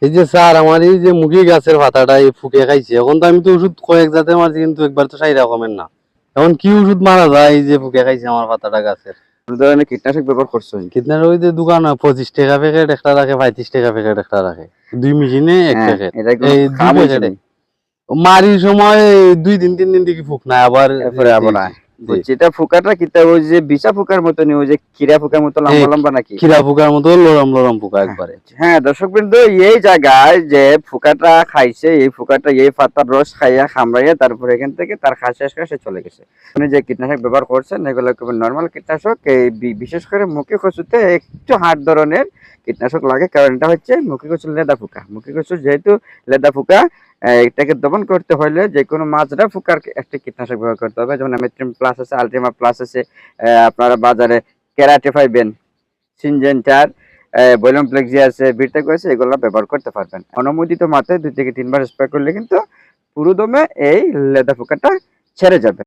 এই যে স্যার আমার এই যে মুগি গাছের পাতাটা এই ফুকে খাইছে, এখন তো আমি তো ওষুধ কয়েক জাতের মারছি কিন্তু একবার তো সাই রকমের না। এখন কি ওষুধ মারা যায় এই যে ফুকে খাইছে আমার পাতাটা গাছের? কোন ধরনের কীটনাশক ব্যবহার করছেন? কীটনাশক ওই যে দোকান 25 টাকা প্যাকেট একটা রাখে, 35 টাকা প্যাকেট একটা রাখে, 2 মেশিনে এক হ্যাঁ, প্যাকেট। এটা কোনো এই দুই কাম হইছে প্যাকেটে নি? মারির সময় 2 দিন 3 দিন দেখি ফুক নাই, আবার এরপরে আবার না। জি বুঝছি, এটা ফুকাটা কিতা ওই যে বিছা ফুকার মতনই, ওই যে কিরা ফুকার মতো লম্বা লম্বা নাকি? খিরা ফুকার মতো লরম লরম পোকা একবারে। হ্যাঁ দর্শকবৃন্দ, এই জায়গায় যে ফুকাটা খাইছে, এই ফুকাটা এই পাতার রস খাইয়া খামড়াইয়া তারপরে এখান থেকে তার শেষ সে চলে গেছে। আপনি যে কীটনাশক ব্যবহার করছেন এগুলো খুবই নর্মাল কীটনাশক। এই বিশেষ করে মুখী কচুতে একটু হার্ড ধরনের কীটনাশক লাগে, কারণ এটা হচ্ছে মুখী কচুর লেদা পোকা। মুখী কচুর যেহেতু লেদা পোকা, এটাকে দমন করতে হলে যে কোনো মাজরা পোকার একটা কীটনাশক ব্যবহার করতে হবে, যেমন মেট্রিন প্লাস আছে, আলটিমা প্লাস আছে, আপনারা বাজারে কেরাটে পাইবেন, সিনজেন্টার, বয়লম প্লেক্সি আছে, বিটেক আছে, এগুলো ব্যবহার করতে পারবেন। অনুমোদিত মাত্রায় 2 থেকে 3 বার স্প্রে করলে কিন্তু পুরো দমে এই লেদা পোকাটা ছেড়ে যাবে।